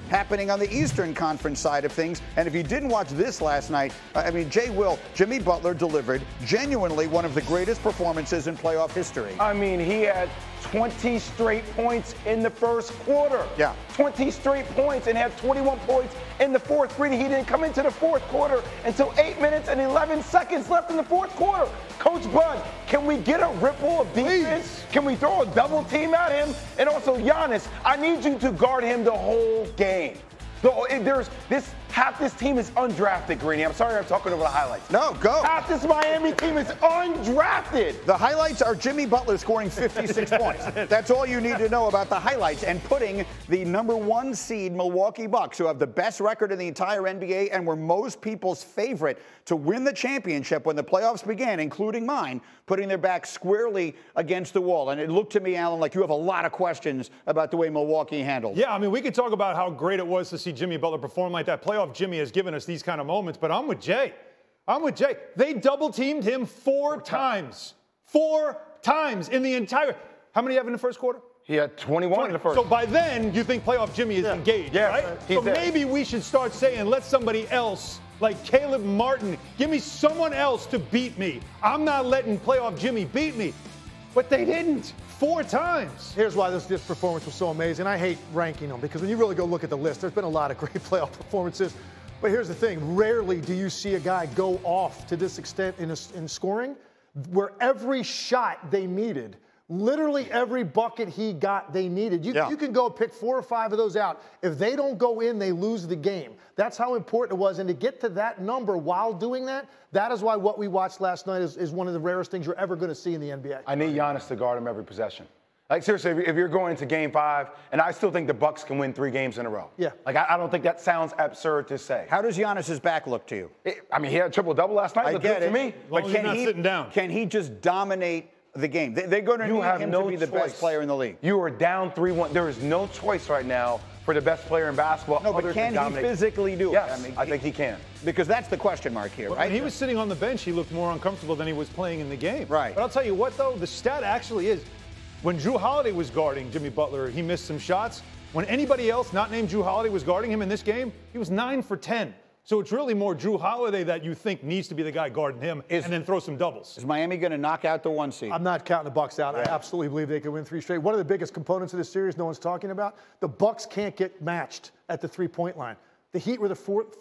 happening on the Eastern Conference side of things. And if you didn't watch this last night, I mean, Jimmy Butler delivered genuinely one of the greatest performances in playoff history. I mean, he had 20 straight points in the first quarter. Yeah. 20 straight points and had 21 points in the fourth quarter. He didn't come into the fourth quarter until 8 minutes and 11 seconds left in the fourth quarter. Coach Bud, can we get a ripple of defense? Please. Can we throw a double team at him? And also, Giannis, I need you to guard him the whole game. Half this team is undrafted, Greeny. I'm sorry I'm talking over the highlights. No, go. Half this Miami team is undrafted. The highlights are Jimmy Butler scoring 56 points. That's all you need to know about the highlights, and putting the #1 seed Milwaukee Bucks, who have the best record in the entire NBA and were most people's favorite to win the championship when the playoffs began, including mine, putting their back squarely against the wall. And it looked to me, Alan, like you have a lot of questions about the way Milwaukee handled. Yeah, I mean, we could talk about how great it was to see Jimmy Butler perform like that. Playoff Jimmy has given us these kind of moments, but I'm with Jay. They double-teamed him 4 times. 4 times in the entire – how many do you have in the first quarter? He had 21 in the first. So by then, you think playoff Jimmy is engaged, right? So maybe we should start saying, let somebody else, like Caleb Martin, give me someone else to beat me. I'm not letting playoff Jimmy beat me. But they didn't. 4 times. Here's why this performance was so amazing. I hate ranking them because when you really go look at the list, there's been a lot of great playoff performances. But here's the thing. Rarely do you see a guy go off to this extent in scoring where every shot they needed, literally every bucket he got, they needed. You can go pick 4 or 5 of those out. If they don't go in, they lose the game. That's how important it was. And to get to that number while doing that, that is why what we watched last night is one of the rarest things you're ever going to see in the NBA. I need Giannis to guard him every possession. Like, seriously, if you're going into Game 5, and I still think the Bucks can win 3 games in a row. Yeah. Like, I don't think that sounds absurd to say. How does Giannis's back look to you? I mean, he had a triple-double last night. I get it. To me. But can he just dominate the game? They're going to need him to be the best player in the league. You are down 3-1. There is no choice right now for the best player in basketball. No, but can he physically do it? Yes, I think he can. Because that's the question mark here, right? When he was sitting on the bench, he looked more uncomfortable than he was playing in the game. Right. But I'll tell you what, though, the stat actually is, when Drew Holiday was guarding Jimmy Butler, he missed some shots. When anybody else not named Drew Holiday was guarding him in this game, he was 9 for 10. So it's really more Drew Holiday that you think needs to be the guy guarding him and then throw some doubles. Is Miami going to knock out the 1 seed? I'm not counting the Bucks out. I absolutely believe they can win 3 straight. One of the biggest components of this series no one's talking about, the Bucks can't get matched at the 3-point line. The Heat were the fourth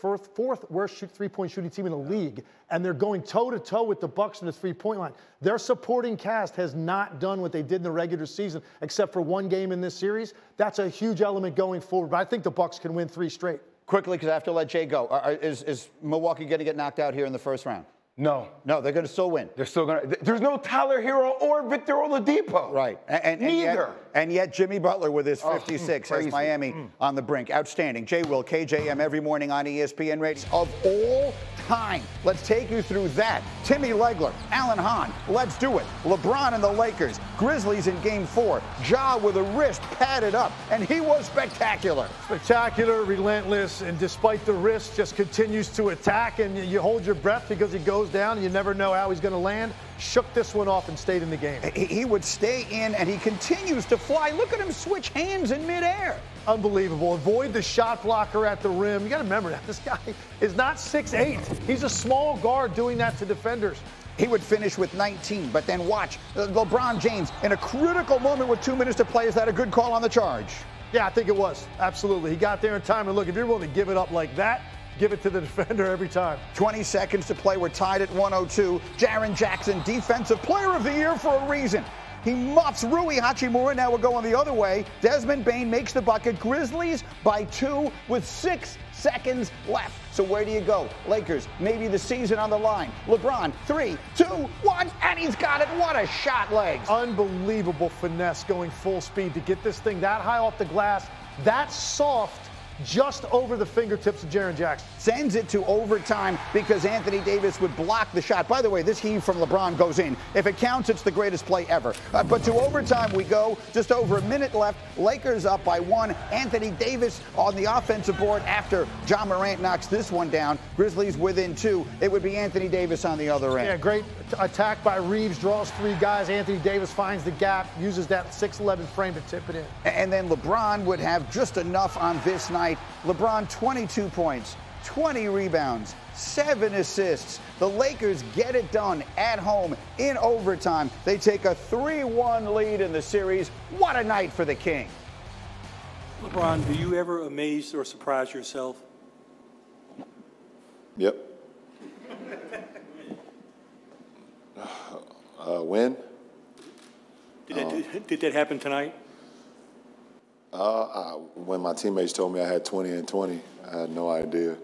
worst 3-point shooting team in the league, and they're going toe-to-toe with the Bucks in the 3-point line. Their supporting cast has not done what they did in the regular season, except for 1 game in this series. That's a huge element going forward, but I think the Bucks can win 3 straight. Quickly, because I have to let Jay go. Is Milwaukee going to get knocked out here in the first round? No. No, they're going to still win. They're still going to. There's no Tyler Hero or Victor Oladipo. Right. Neither. And yet Jimmy Butler with his 56 has Miami on the brink. Outstanding. Jay Will, KJM, every morning on ESPN rates of all time. Let's take you through that. Timmy Legler, Alan Hahn, let's do it. LeBron and the Lakers. Grizzlies in Game 4. Ja with a wrist padded up, and he was spectacular. Spectacular, relentless, and despite the wrist, just continues to attack, and you hold your breath because he goes down, and you never know how he's going to land. Shook this one off and stayed in the game. He would stay in, and he continues to fly. Look at him switch hands in midair. Unbelievable. Avoid the shot blocker at the rim. You got to remember that this guy is not 6'8". He's a small guard doing that to defenders. He would finish with 19, but then watch LeBron James in a critical moment with 2 minutes to play. Is that a good call on the charge? Yeah, I think it was. Absolutely. He got there in time. And look, if you're willing to give it up like that, give it to the defender every time. 20 seconds to play. We're tied at 102. Jaren Jackson, Defensive Player of the Year for a reason. He muffs Rui Hachimura. Now we're going the other way. Desmond Bane makes the bucket. Grizzlies by 2 with 6 seconds left. So where do you go? Lakers, maybe the season on the line. LeBron, 3, 2, 1, and he's got it. What a shot, legs. Unbelievable finesse going full speed to get this thing that high off the glass, that soft, just over the fingertips of Jaren Jackson. Sends it to overtime because Anthony Davis would block the shot. By the way, this heave from LeBron goes in. If it counts, it's the greatest play ever. But to overtime we go. Just over a minute left. Lakers up by 1. Anthony Davis on the offensive board after Ja Morant knocks this one down. Grizzlies within 2. It would be Anthony Davis on the other end. Yeah, great attack by Reeves. Draws 3 guys. Anthony Davis finds the gap. Uses that 6'11" frame to tip it in. And then LeBron would have just enough on this night night, LeBron 22 points, 20 rebounds, 7 assists. The Lakers get it done at home in overtime. They take a 3-1 lead in the series. What a night for the King. LeBron, do you ever amaze or surprise yourself? Yep. When? Did that happen tonight? When my teammates told me I had 20 and 20, I had no idea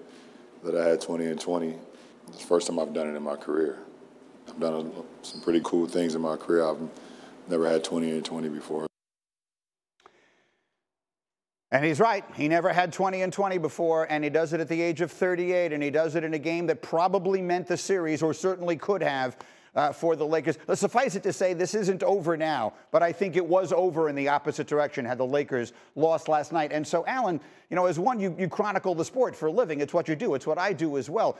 that I had 20 and 20. It's the first time I've done it in my career. I've done some pretty cool things in my career. I've never had 20 and 20 before. And he's right. He never had 20 and 20 before, and he does it at the age of 38, and he does it in a game that probably meant the series, or certainly could have, for the Lakers. Suffice it to say, this isn't over now, but I think it was over in the opposite direction had the Lakers lost last night. And so, Alan, you know, as one, you chronicle the sport for a living. It's what you do. It's what I do as well.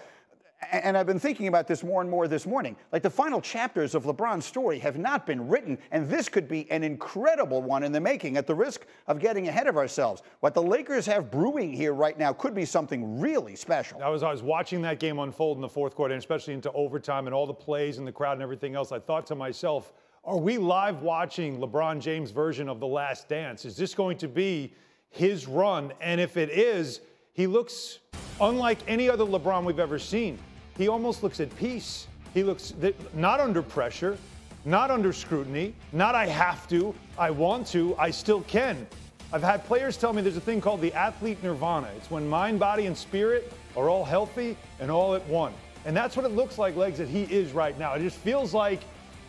And I've been thinking about this more and more this morning. Like, the final chapters of LeBron's story have not been written, and this could be an incredible one in the making, at the risk of getting ahead of ourselves. What the Lakers have brewing here right now could be something really special. I was watching that game unfold in the fourth quarter, and especially into overtime and all the plays and the crowd and everything else. I thought to myself, are we live watching LeBron James' version of The Last Dance? Is this going to be his run? And if it is, he looks unlike any other LeBron we've ever seen. He almost looks at peace. He looks not under pressure, not under scrutiny, not I have to, I want to, I still can. I've had players tell me there's a thing called the athlete nirvana. It's when mind, body, and spirit are all healthy and all at one. And that's what it looks like, Legs, that he is right now. It just feels like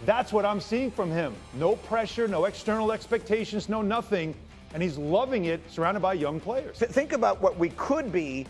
that's what I'm seeing from him. No pressure, no external expectations, no nothing. And he's loving it, surrounded by young players. Think about what we could be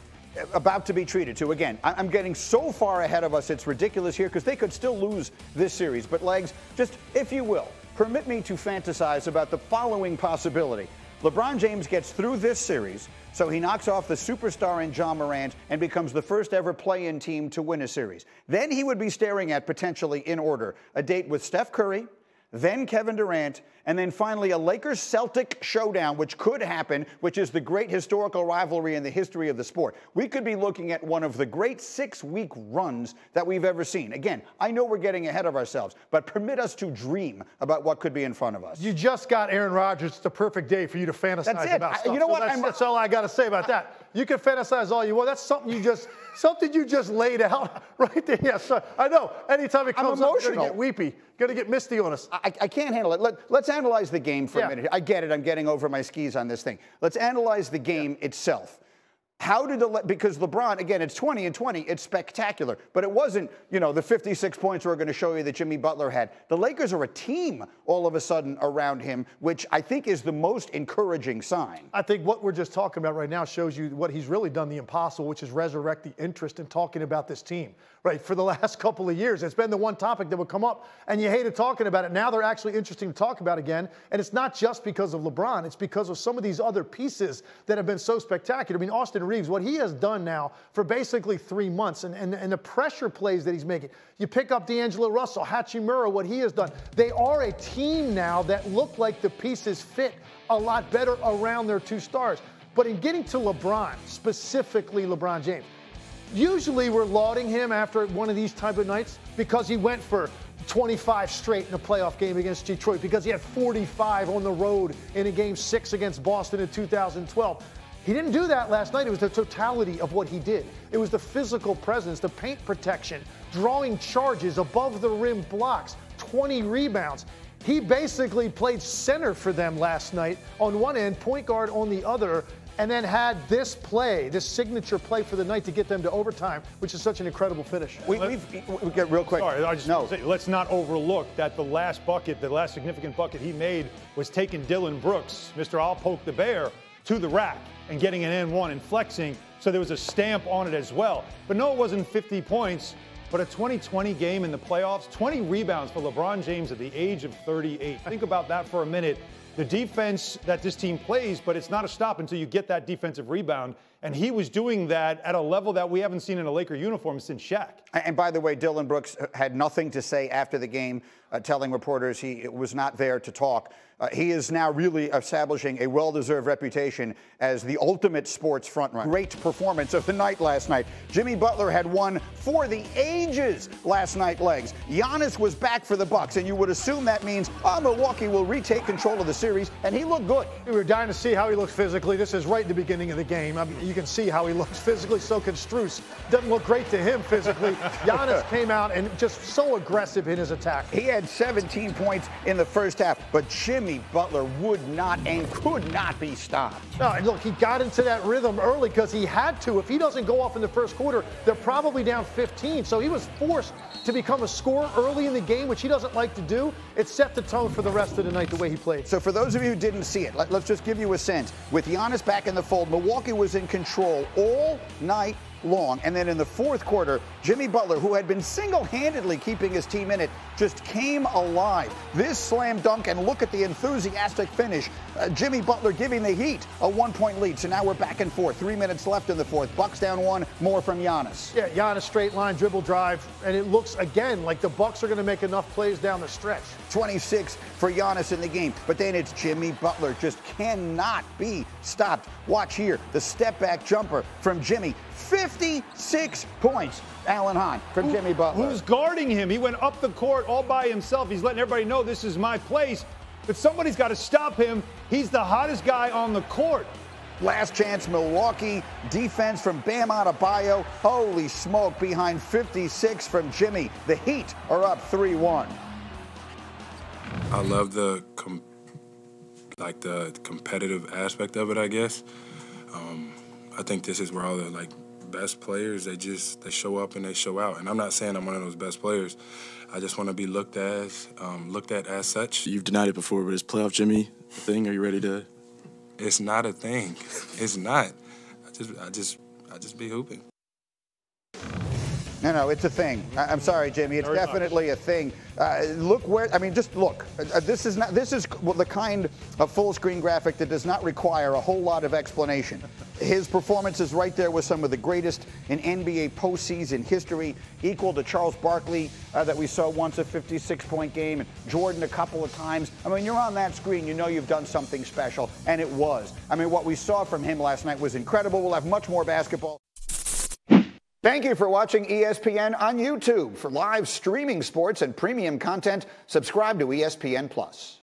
about to be treated to. Again, I'm getting so far ahead of us, it's ridiculous here, because they could still lose this series. But, Legs, just, if you will, permit me to fantasize about the following possibility. LeBron James gets through this series, so he knocks off the superstar in Ja Morant and becomes the first ever play-in team to win a series. Then he would be staring at, potentially in order, a date with Steph Curry, then Kevin Durant, and then finally a Lakers-Celtic showdown, which could happen, which is the great historical rivalry in the history of the sport. We could be looking at one of the great 6-week runs that we've ever seen. Again, I know we're getting ahead of ourselves, but permit us to dream about what could be in front of us. You just got Aaron Rodgers. It's the perfect day for you to fantasize about stuff. You know what? That's all I got to say about that. You can fantasize all you want. That's something you just laid out right there. Yes, yeah, I know. Anytime it comes up, you're going to get weepy. Going to get misty on us. I can't handle it. Let's analyze the game for a minute. I get it. I'm getting over my skis on this thing. Let's analyze the game itself. How did because LeBron, again, it's 20 and 20, it's spectacular. But it wasn't, you know, the 56 points we're going to show you that Jimmy Butler had. The Lakers are a team all of a sudden around him, which I think is the most encouraging sign. I think what we're just talking about right now shows you what he's really done the impossible, which is resurrect the interest in talking about this team. Right, for the last couple of years, it's been the one topic that would come up, and you hated talking about it. Now they're actually interesting to talk about again, and it's not just because of LeBron. It's because of some of these other pieces that have been so spectacular. I mean, Austin Reeves, what he has done now for basically 3 months, and the pressure plays that he's making. You pick up D'Angelo Russell, Hachimura, what he has done. They are a team now that look like the pieces fit a lot better around their 2 stars. But in getting to LeBron, specifically LeBron James, usually we're lauding him after one of these type of nights because he went for 25 straight in a playoff game against Detroit, because he had 45 on the road in a Game 6 against Boston in 2012. He didn't do that last night. It was the totality of what he did. It was the physical presence, the paint protection, drawing charges, above the rim blocks, 20 rebounds. He basically played center for them last night on one end, point guard on the other, and then had this play, this signature play for the night to get them to overtime, which is such an incredible finish. We get real quick. Sorry, I just want to say, let's not overlook that the last significant bucket he made was taking Dylan Brooks, Mr. I'll poke the bear, to the rack and getting an N1 and flexing, so there was a stamp on it as well. But no, it wasn't 50 points, but a 20-20 game in the playoffs, 20 rebounds for LeBron James at the age of 38. Think about that for a minute. The defense that this team plays, but it's not a stop until you get that defensive rebound. And he was doing that at a level that we haven't seen in a Laker uniform since Shaq. And by the way, Dylan Brooks had nothing to say after the game. telling reporters he was not there to talk. He is now really establishing a well-deserved reputation as the ultimate sports frontrunner. Great performance of the night last night. Jimmy Butler had one for the ages last night legs. Giannis was back for the Bucks, and you would assume that means Milwaukee will retake control of the series, and he looked good. We were dying to see how he looks physically. This is right at the beginning of the game. I mean, you can see how he looks physically. So can Strus. Doesn't look great to him physically. Giannis came out and just so aggressive in his attack. He had 17 points in the first half, but Jimmy Butler would not and could not be stopped. No, and look, he got into that rhythm early because he had to. If he doesn't go off in the first quarter, they're probably down 15. So he was forced to become a scorer early in the game, which he doesn't like to do. It set the tone for the rest of the night the way he played. So for those of you who didn't see it, let's just give you a sense. With Giannis back in the fold, Milwaukee was in control all night long. And then in the fourth quarter, Jimmy Butler, who had been single-handedly keeping his team in it, just came alive. This slam dunk, and look at the enthusiastic finish. Jimmy Butler giving the Heat a 1-point lead. So now we're back and forth. 3 minutes left in the fourth. Bucks down 1. More from Giannis. Yeah, Giannis straight line, dribble drive. And it looks, again, like the Bucks are going to make enough plays down the stretch. 26 for Giannis in the game. But then it's Jimmy Butler. Just cannot be stopped. Watch here. The step-back jumper from Jimmy. 56 points. Alan Hahn from Jimmy Butler. Who's guarding him? He went up the court all by himself. He's letting everybody know this is my place. But somebody's got to stop him. He's the hottest guy on the court. Last chance Milwaukee defense from Bam Adebayo. Holy smoke, behind 56 from Jimmy. The Heat are up 3-1. I love the competitive aspect of it, I guess. I think this is where all the best players, they show up and they show out. And I'm not saying I'm one of those best players. I just want to be looked at as such. You've denied it before, but is playoff Jimmy a thing? Are you ready to? It's not a thing. It's not. I just be hooping. No, it's a thing. I'm sorry, Jimmy. It's definitely a thing. Look where, just look. This is the kind of full-screen graphic that does not require a whole lot of explanation. His performance is right there with some of the greatest in NBA postseason history, equal to Charles Barkley that we saw once, a 56-point game, and Jordan a couple of times. You're on that screen, you know you've done something special, and it was. What we saw from him last night was incredible. We'll have much more basketball. Thank you for watching ESPN on YouTube. For live streaming sports and premium content, subscribe to ESPN+.